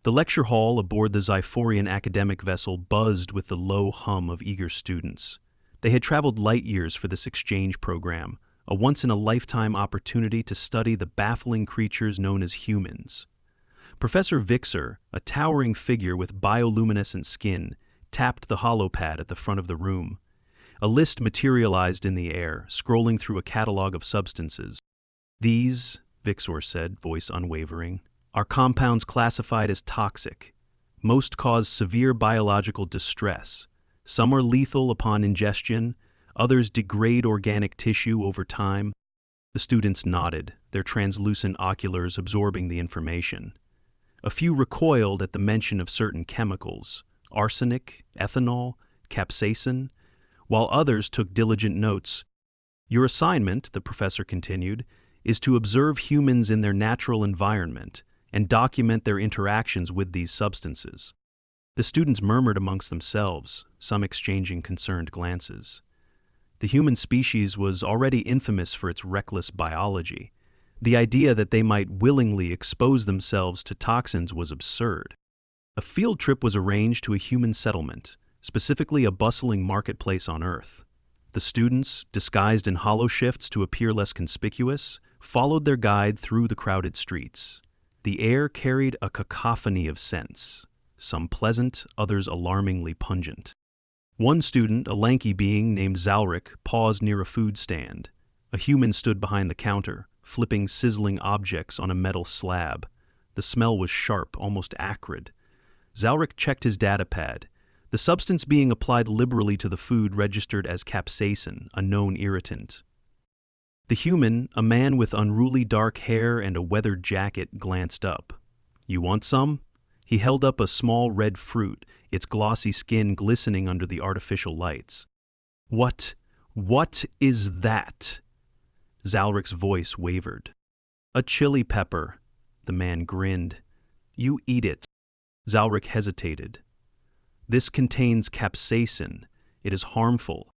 The lecture hall aboard the Zyphorian academic vessel buzzed with the low hum of eager students. They had traveled light years for this exchange program, a once-in-a-lifetime opportunity to study the baffling creatures known as humans. Professor Vixer, a towering figure with bioluminescent skin, tapped the holopad at the front of the room. A list materialized in the air, scrolling through a catalog of substances. These, Vixor said, voice unwavering, are compounds classified as toxic. Most cause severe biological distress. Some are lethal upon ingestion, others degrade organic tissue over time. The students nodded, their translucent oculars absorbing the information. A few recoiled at the mention of certain chemicals, arsenic, ethanol, capsaicin, while others took diligent notes. Your assignment, the professor continued, is to observe humans in their natural environment and document their interactions with these substances. The students murmured amongst themselves, some exchanging concerned glances. The human species was already infamous for its reckless biology. The idea that they might willingly expose themselves to toxins was absurd. A field trip was arranged to a human settlement, specifically a bustling marketplace on Earth. The students, disguised in holoshifts to appear less conspicuous, followed their guide through the crowded streets. The air carried a cacophony of scents, some pleasant, others alarmingly pungent. One student, a lanky being named Zalric, paused near a food stand. A human stood behind the counter, flipping sizzling objects on a metal slab. The smell was sharp, almost acrid. Zalric checked his datapad. The substance being applied liberally to the food registered as capsaicin, a known irritant. The human, a man with unruly dark hair and a weathered jacket, glanced up. "You want some?" He held up a small red fruit, its glossy skin glistening under the artificial lights. What is that?" Zalric's voice wavered. "A chili pepper." The man grinned. "You eat it." Zalric hesitated. "This contains capsaicin. It is harmful."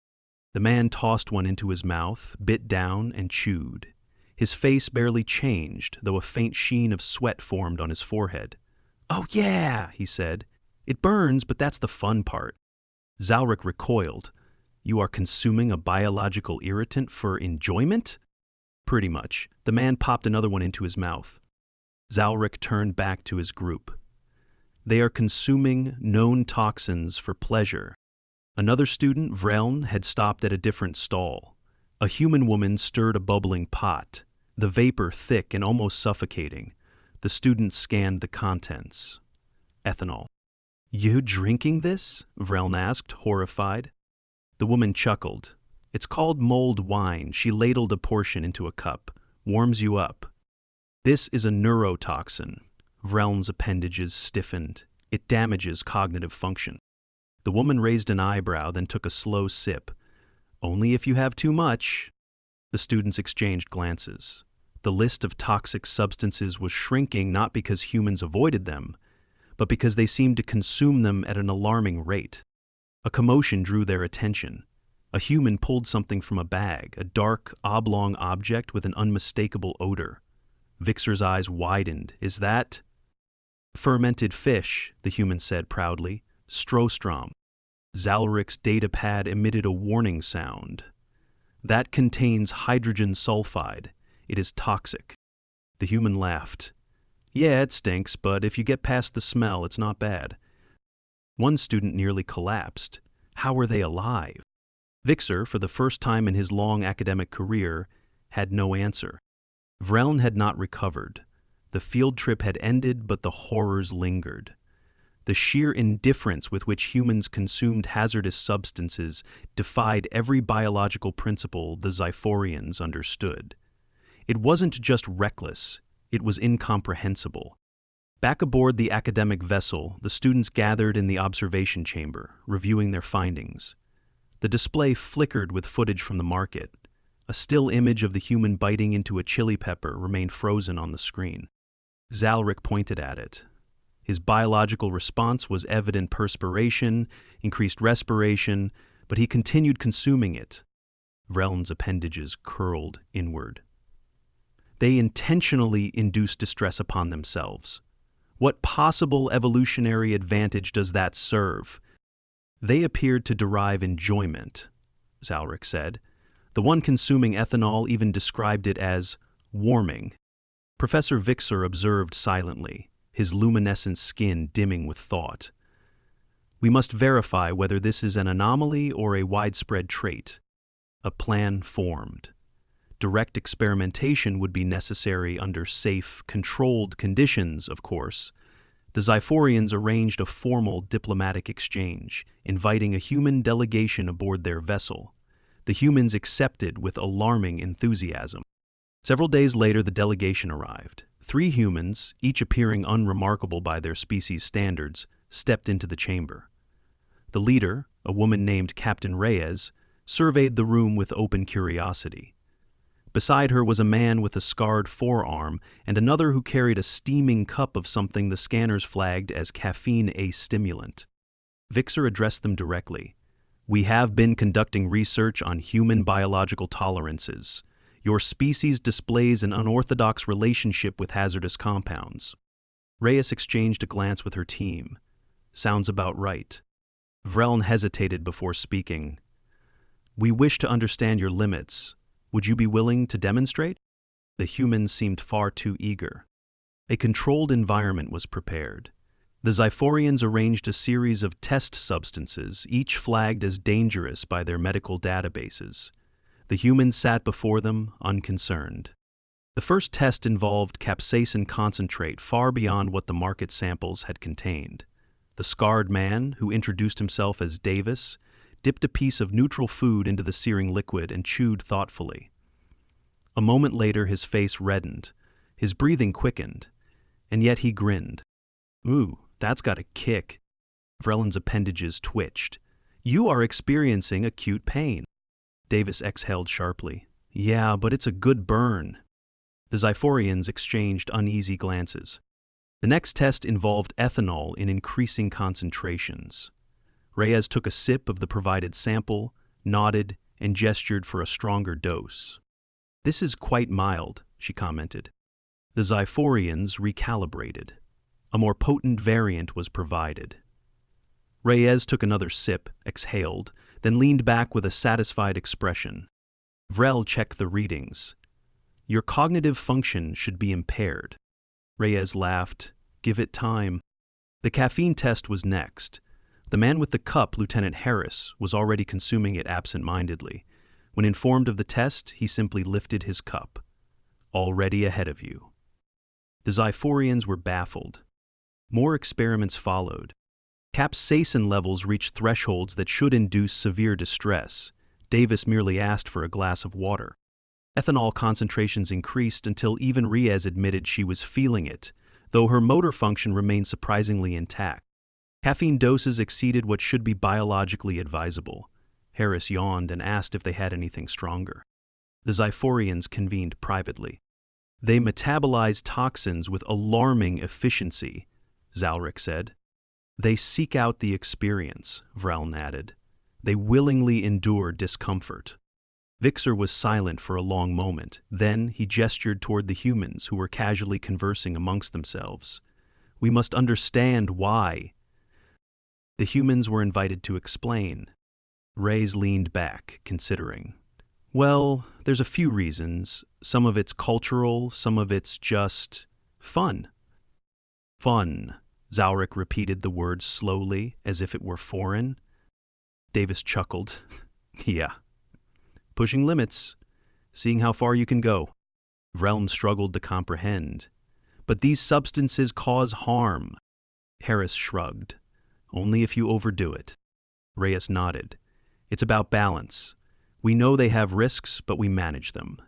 The man tossed one into his mouth, bit down, and chewed. His face barely changed, though a faint sheen of sweat formed on his forehead. "Oh yeah," he said. "It burns, but that's the fun part." Zalric recoiled. "You are consuming a biological irritant for enjoyment?" "Pretty much." The man popped another one into his mouth. Zalric turned back to his group. "They are consuming known toxins for pleasure." Another student, Vreln, had stopped at a different stall. A human woman stirred a bubbling pot, the vapor thick and almost suffocating. The student scanned the contents. Ethanol. "You drinking this?" Vreln asked, horrified. The woman chuckled. "It's called mulled wine." She ladled a portion into a cup. "Warms you up." "This is a neurotoxin." Vreln's appendages stiffened. "It damages cognitive function." The woman raised an eyebrow, then took a slow sip. "Only if you have too much." The students exchanged glances. The list of toxic substances was shrinking not because humans avoided them, but because they seemed to consume them at an alarming rate. A commotion drew their attention. A human pulled something from a bag, a dark, oblong object with an unmistakable odor. Vixer's eyes widened. "Is that—" "Fermented fish," the human said proudly. "Strostrom." Zalric's datapad emitted a warning sound. "That contains hydrogen sulfide. It is toxic." The human laughed. "Yeah, it stinks, but if you get past the smell, it's not bad." One student nearly collapsed. How were they alive? Vixer, for the first time in his long academic career, had no answer. Vreln had not recovered. The field trip had ended, but the horrors lingered. The sheer indifference with which humans consumed hazardous substances defied every biological principle the Zyphorians understood. It wasn't just reckless, it was incomprehensible. Back aboard the academic vessel, the students gathered in the observation chamber, reviewing their findings. The display flickered with footage from the market. A still image of the human biting into a chili pepper remained frozen on the screen. Zalric pointed at it. His biological response was evident: perspiration, increased respiration, but he continued consuming it. Vreln's appendages curled inward. "They intentionally induce distress upon themselves. What possible evolutionary advantage does that serve? They appeared to derive enjoyment, Zalric said. The one consuming ethanol even described it as warming. Professor Vixer observed silently, his luminescent skin dimming with thought. We must verify whether this is an anomaly or a widespread trait. A plan formed. Direct experimentation would be necessary under safe, controlled conditions, of course. The Xiphorians arranged a formal diplomatic exchange, inviting a human delegation aboard their vessel. The humans accepted with alarming enthusiasm. Several days later, the delegation arrived. 3 humans, each appearing unremarkable by their species' standards, stepped into the chamber. The leader, a woman named Captain Reyes, surveyed the room with open curiosity. Beside her was a man with a scarred forearm and another who carried a steaming cup of something the scanners flagged as caffeine-A stimulant. Vixer addressed them directly. We have been conducting research on human biological tolerances. Your species displays an unorthodox relationship with hazardous compounds. Reyes exchanged a glance with her team. Sounds about right. Vreln hesitated before speaking. We wish to understand your limits. Would you be willing to demonstrate? The humans seemed far too eager. A controlled environment was prepared. The Xiphorians arranged a series of test substances, each flagged as dangerous by their medical databases. The humans sat before them, unconcerned. The first test involved capsaicin concentrate far beyond what the market samples had contained. The scarred man, who introduced himself as Davis, dipped a piece of neutral food into the searing liquid and chewed thoughtfully. A moment later, his face reddened, his breathing quickened, and yet he grinned. Ooh, that's got a kick. Vrelin's appendages twitched. You are experiencing acute pain. Davis exhaled sharply. Yeah, but it's a good burn. The Xiphorians exchanged uneasy glances. The next test involved ethanol in increasing concentrations. Reyes took a sip of the provided sample, nodded, and gestured for a stronger dose. This is quite mild, she commented. The Xiphorians recalibrated. A more potent variant was provided. Reyes took another sip, exhaled, then leaned back with a satisfied expression. Vrel checked the readings. Your cognitive function should be impaired. Reyes laughed. Give it time. The caffeine test was next. The man with the cup, Lieutenant Harris, was already consuming it absent-mindedly. When informed of the test, he simply lifted his cup. Already ahead of you. The Xiphorians were baffled. More experiments followed. Capsaicin levels reached thresholds that should induce severe distress. Davis merely asked for a glass of water. Ethanol concentrations increased until even Reyes admitted she was feeling it, though her motor function remained surprisingly intact. Caffeine doses exceeded what should be biologically advisable. Harris yawned and asked if they had anything stronger. The Xiphorians convened privately. They metabolize toxins with alarming efficiency, Zalric said. They seek out the experience, Vreln added. They willingly endure discomfort. Vixer was silent for a long moment. Then he gestured toward the humans who were casually conversing amongst themselves. We must understand why. The humans were invited to explain. Reyes leaned back, considering. Well, there's a few reasons. Some of it's cultural, some of it's just fun. Fun. Zalric repeated the word slowly, as if it were foreign. Davis chuckled. Yeah. Pushing limits. Seeing how far you can go. Vreln struggled to comprehend. But these substances cause harm. Harris shrugged. Only if you overdo it. Reyes nodded. It's about balance. We know they have risks, but we manage them.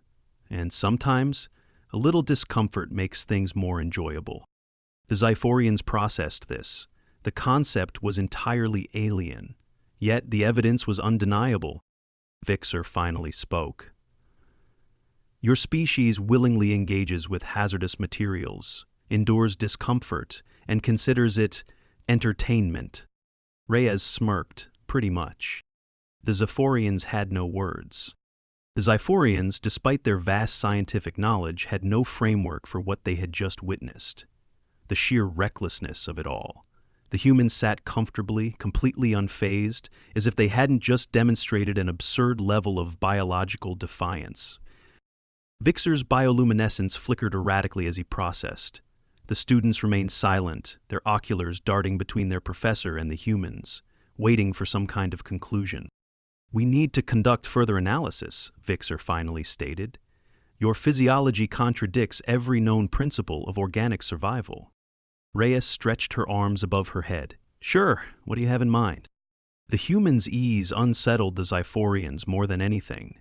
And sometimes, a little discomfort makes things more enjoyable. The Xiphorians processed this. The concept was entirely alien. Yet the evidence was undeniable. Vixer finally spoke. Your species willingly engages with hazardous materials, endures discomfort, and considers it entertainment. Reyes smirked, pretty much. The Xiphorians had no words. The Xiphorians, despite their vast scientific knowledge, had no framework for what they had just witnessed. the sheer recklessness of it all. The humans sat comfortably, completely unfazed, as if they hadn't just demonstrated an absurd level of biological defiance. Vixer's bioluminescence flickered erratically as he processed. The students remained silent, their oculars darting between their professor and the humans, waiting for some kind of conclusion. "We need to conduct further analysis," Vixer finally stated. "Your physiology contradicts every known principle of organic survival." Reyes stretched her arms above her head. "Sure, what do you have in mind?" The humans' ease unsettled the Xiphorians more than anything.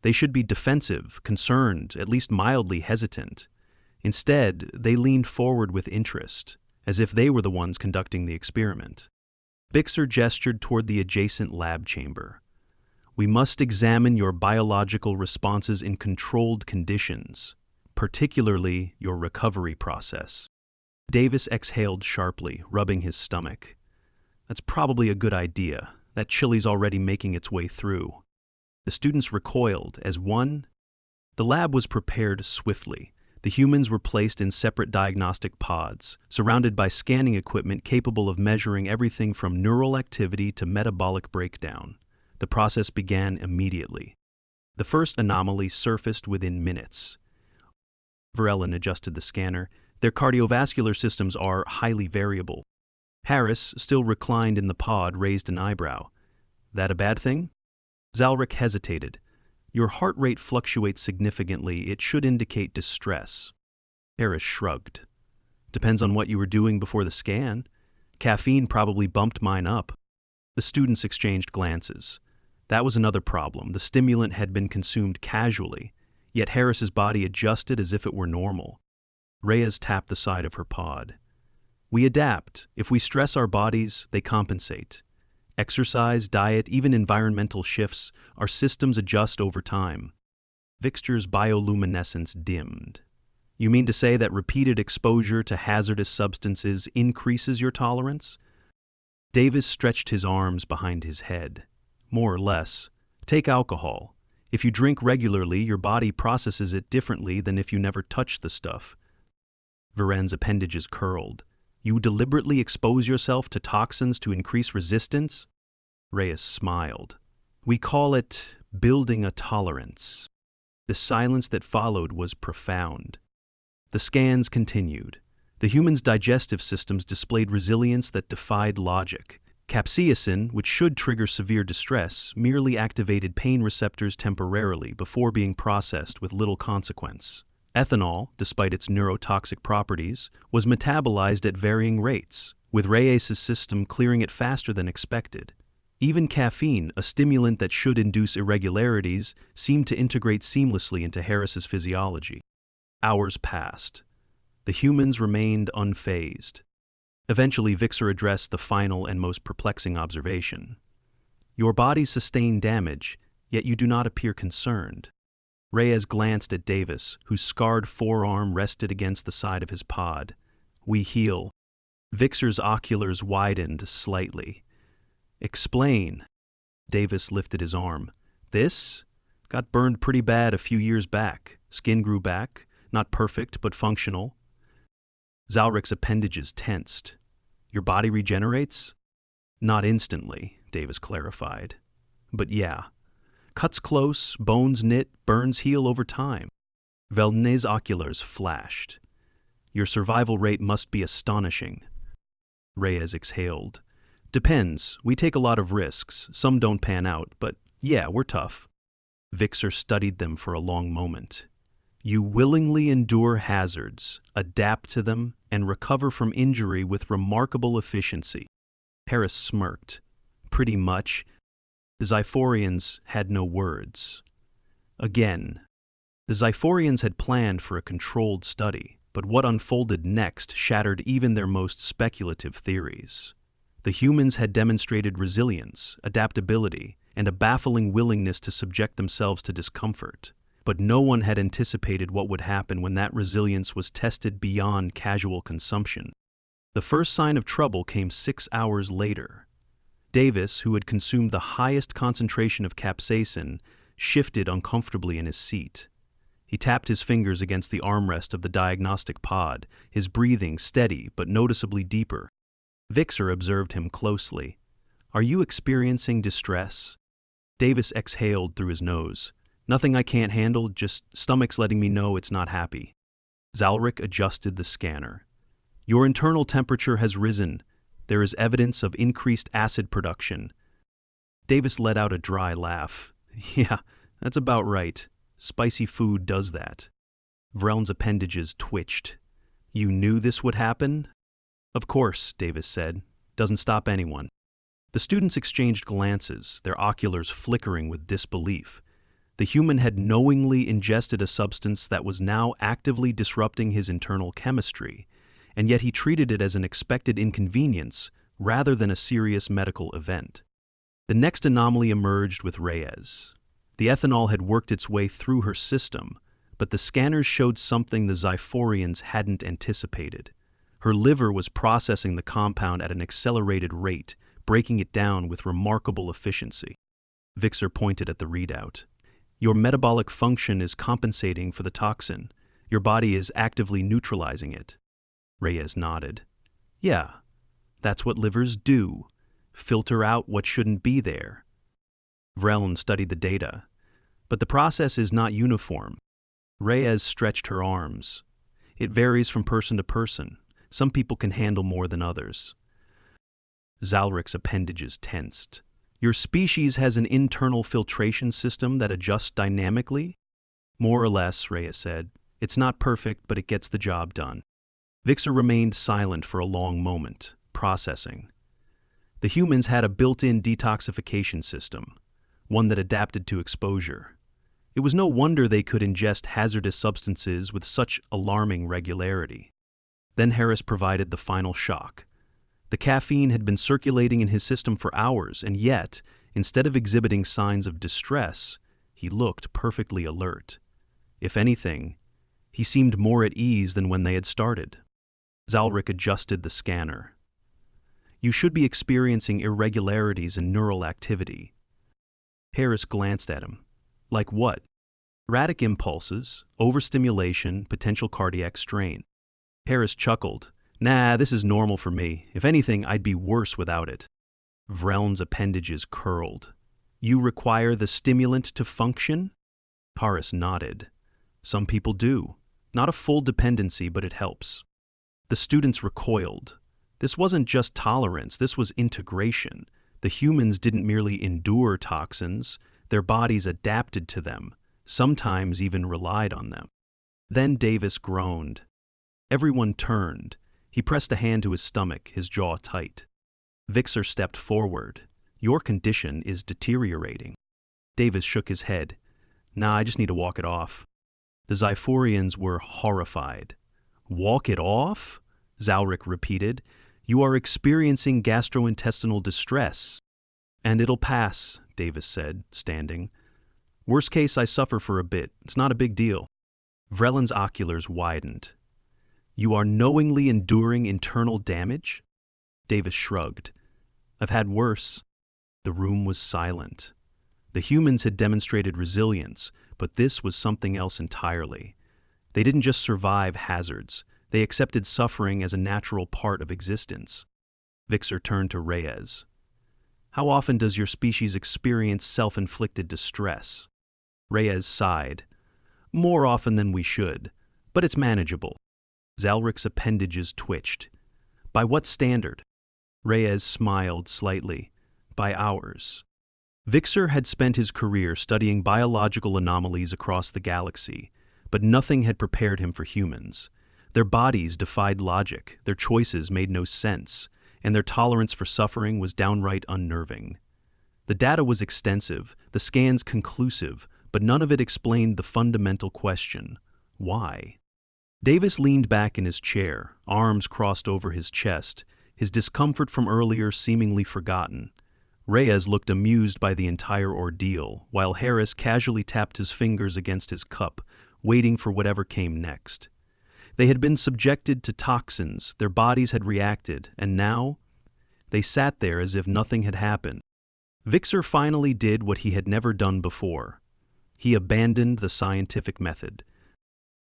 They should be defensive, concerned, at least mildly hesitant. Instead, they leaned forward with interest, as if they were the ones conducting the experiment. Vixer gestured toward the adjacent lab chamber. "We must examine your biological responses in controlled conditions, particularly your recovery process." Davis exhaled sharply, rubbing his stomach. "That's probably a good idea. That chili's already making its way through." The students recoiled as one. The lab was prepared swiftly. The humans were placed in separate diagnostic pods, surrounded by scanning equipment capable of measuring everything from neural activity to metabolic breakdown. The process began immediately. The first anomaly surfaced within minutes. Verellen adjusted the scanner. "Their cardiovascular systems are highly variable." Harris, still reclined in the pod, raised an eyebrow. "That a bad thing?" Zalric hesitated. "Your heart rate fluctuates significantly. It should indicate distress." Harris shrugged. "Depends on what you were doing before the scan. Caffeine probably bumped mine up." The students exchanged glances. That was another problem. The stimulant had been consumed casually, yet Harris's body adjusted as if it were normal. Reyes tapped the side of her pod. "We adapt. If we stress our bodies, they compensate. Exercise, diet, even environmental shifts, our systems adjust over time." Vixer's bioluminescence dimmed. "You mean to say that repeated exposure to hazardous substances increases your tolerance?" Davis stretched his arms behind his head. "More or less. Take alcohol. If you drink regularly, your body processes it differently than if you never touch the stuff." Veren's appendages curled. "You deliberately expose yourself to toxins to increase resistance?" Reyes smiled. "We call it building a tolerance." The silence that followed was profound. The scans continued. The humans' digestive systems displayed resilience that defied logic. Capsaicin, which should trigger severe distress, merely activated pain receptors temporarily before being processed with little consequence. Ethanol, despite its neurotoxic properties, was metabolized at varying rates, with Reyes' system clearing it faster than expected. Even caffeine, a stimulant that should induce irregularities, seemed to integrate seamlessly into Harris's physiology. Hours passed. The humans remained unfazed. Eventually, Vixer addressed the final and most perplexing observation. "Your bodies sustain damage, yet you do not appear concerned." Reyes glanced at Davis, whose scarred forearm rested against the side of his pod. "We heal." Vixer's oculars widened slightly. "Explain." Davis lifted his arm. "This? Got burned pretty bad a few years back. Skin grew back. Not perfect, but functional." Zalric's appendages tensed. "Your body regenerates?" "Not instantly," Davis clarified. "But yeah. Cuts close, bones knit, burns heal over time." Veldenez's oculars flashed. "Your survival rate must be astonishing." Reyes exhaled. "Depends. We take a lot of risks. Some don't pan out, but yeah, we're tough." Vixer studied them for a long moment. "You willingly endure hazards, adapt to them, and recover from injury with remarkable efficiency." Harris smirked. "Pretty much." The Xiphorians had no words. Again, the Xiphorians had planned for a controlled study, but what unfolded next shattered even their most speculative theories. The humans had demonstrated resilience, adaptability, and a baffling willingness to subject themselves to discomfort. But no one had anticipated what would happen when that resilience was tested beyond casual consumption. The first sign of trouble came 6 hours later. Davis, who had consumed the highest concentration of capsaicin, shifted uncomfortably in his seat. He tapped his fingers against the armrest of the diagnostic pod, his breathing steady but noticeably deeper. Vixer observed him closely. "Are you experiencing distress?" Davis exhaled through his nose. "Nothing I can't handle, just stomach's letting me know it's not happy." Zalric adjusted the scanner. "Your internal temperature has risen. There is evidence of increased acid production." Davis let out a dry laugh. "Yeah, that's about right. Spicy food does that." Vreln's appendages twitched. "You knew this would happen?" "Of course," Davis said. "Doesn't stop anyone." The students exchanged glances, their oculars flickering with disbelief. The human had knowingly ingested a substance that was now actively disrupting his internal chemistry, and yet he treated it as an expected inconvenience rather than a serious medical event. The next anomaly emerged with Reyes. The ethanol had worked its way through her system, but the scanners showed something the Zyphorians hadn't anticipated. Her liver was processing the compound at an accelerated rate, breaking it down with remarkable efficiency. Vixer pointed at the readout. "Your metabolic function is compensating for the toxin. Your body is actively neutralizing it." Reyes nodded. "Yeah, that's what livers do. Filter out what shouldn't be there." Vreln studied the data. "But the process is not uniform." Reyes stretched her arms. "It varies from person to person. Some people can handle more than others." Zalric's appendages tensed. "Your species has an internal filtration system that adjusts dynamically?" "More or less," Reyes said. "It's not perfect, but it gets the job done." Vixer remained silent for a long moment, processing. The humans had a built-in detoxification system, one that adapted to exposure. It was no wonder they could ingest hazardous substances with such alarming regularity. Then Harris provided the final shock. The caffeine had been circulating in his system for hours, and yet, instead of exhibiting signs of distress, he looked perfectly alert. If anything, he seemed more at ease than when they had started. Zalric adjusted the scanner. "You should be experiencing irregularities in neural activity." Harris glanced at him. "Like what?" "Erratic impulses, overstimulation, potential cardiac strain." Harris chuckled. "Nah, this is normal for me. If anything, I'd be worse without it." Vreln's appendages curled. "You require the stimulant to function?" Harris nodded. "Some people do. Not a full dependency, but it helps." The students recoiled. This wasn't just tolerance, this was integration. The humans didn't merely endure toxins, their bodies adapted to them, sometimes even relied on them. Then Davis groaned. Everyone turned. He pressed a hand to his stomach, his jaw tight. Vixer stepped forward. "Your condition is deteriorating." Davis shook his head. "Nah, I just need to walk it off." The Zyphorians were horrified. "Walk it off?" Zalric repeated. "You are experiencing gastrointestinal distress." "And it'll pass," Davis said, standing. "Worst case, I suffer for a bit. It's not a big deal." Vrelin's oculars widened. "You are knowingly enduring internal damage?" Davis shrugged. "I've had worse." The room was silent. The humans had demonstrated resilience, but this was something else entirely. They didn't just survive hazards. They accepted suffering as a natural part of existence. Vixer turned to Reyes. "How often does your species experience self-inflicted distress?" Reyes sighed. "More often than we should, but it's manageable." Zalric's appendages twitched. "By what standard?" Reyes smiled slightly. "By ours." Vixer had spent his career studying biological anomalies across the galaxy, but nothing had prepared him for humans. Their bodies defied logic, their choices made no sense, and their tolerance for suffering was downright unnerving. The data was extensive, the scans conclusive, but none of it explained the fundamental question: why? Davis leaned back in his chair, arms crossed over his chest, his discomfort from earlier seemingly forgotten. Reyes looked amused by the entire ordeal, while Harris casually tapped his fingers against his cup, waiting for whatever came next. They had been subjected to toxins, their bodies had reacted, and now they sat there as if nothing had happened. Vixer finally did what he had never done before. He abandoned the scientific method.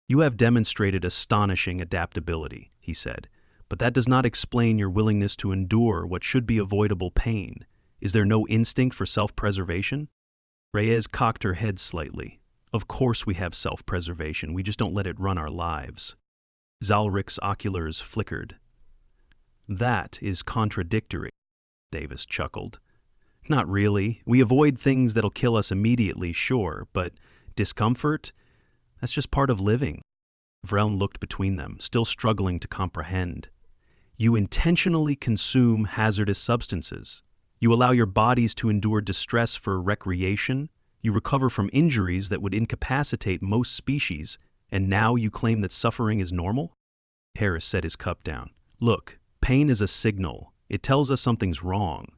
You have demonstrated astonishing adaptability, he said, but that does not explain your willingness to endure what should be avoidable pain. Is there no instinct for self-preservation? Reyes cocked her head slightly. Of course we have self-preservation, we just don't let it run our lives. Zalric's oculars flickered. That is contradictory, Davis chuckled. Not really. We avoid things that'll kill us immediately, sure, but discomfort? That's just part of living. Vreln looked between them, still struggling to comprehend. You intentionally consume hazardous substances. You allow your bodies to endure distress for recreation. You recover from injuries that would incapacitate most species, and now you claim that suffering is normal? Harris set his cup down. Look, pain is a signal. It tells us something's wrong.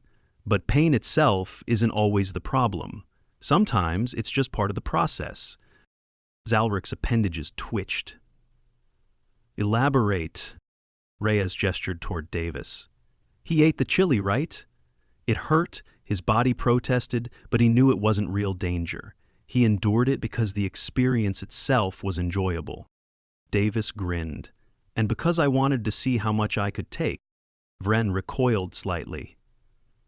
But pain itself isn't always the problem. Sometimes it's just part of the process. Zalric's appendages twitched. Elaborate. Reyes gestured toward Davis. He ate the chili, right? It hurt, his body protested, but he knew it wasn't real danger. He endured it because the experience itself was enjoyable. Davis grinned. And because I wanted to see how much I could take. Vren recoiled slightly.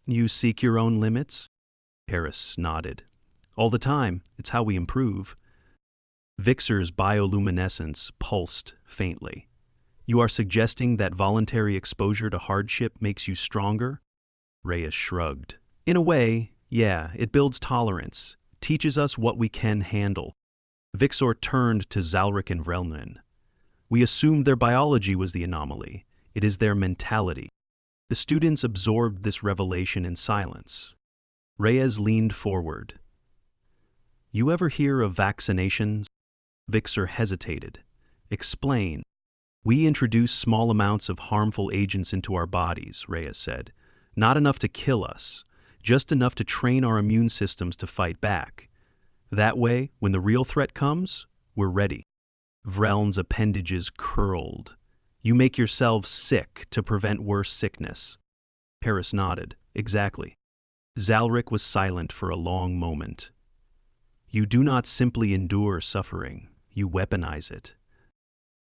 You seek your own limits? Harris nodded. All the time. It's how we improve. Vixer's bioluminescence pulsed faintly. You are suggesting that voluntary exposure to hardship makes you stronger? Reyes shrugged. In a way, yeah, it builds tolerance, teaches us what we can handle. Vixor turned to Zalric and Vrelnin. We assumed their biology was the anomaly. It is their mentality. The students absorbed this revelation in silence. Reyes leaned forward. You ever hear of vaccinations? Vixor hesitated. Explain. We introduce small amounts of harmful agents into our bodies, Reyes said. Not enough to kill us, just enough to train our immune systems to fight back. That way, when the real threat comes, we're ready. Vreln's appendages curled. You make yourselves sick to prevent worse sickness. Harris nodded. Exactly. Zalric was silent for a long moment. You do not simply endure suffering. You weaponize it.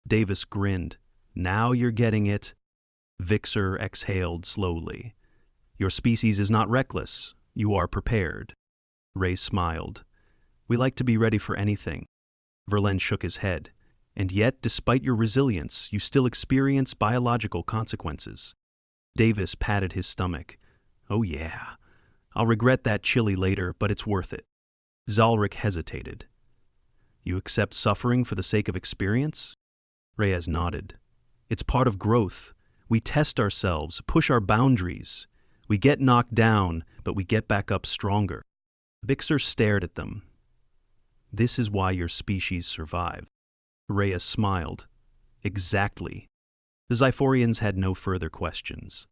Davis grinned. Now you're getting it. Vixer exhaled slowly. Your species is not reckless. You are prepared. Ray smiled. We like to be ready for anything. Verlaine shook his head. And yet, despite your resilience, you still experience biological consequences. Davis patted his stomach. Oh yeah. I'll regret that chili later, but it's worth it. Zalric hesitated. You accept suffering for the sake of experience? Reyes nodded. It's part of growth. We test ourselves, push our boundaries. We get knocked down, but we get back up stronger. Vixer stared at them. This is why your species survived. Reyes smiled. Exactly. The Xiphorians had no further questions.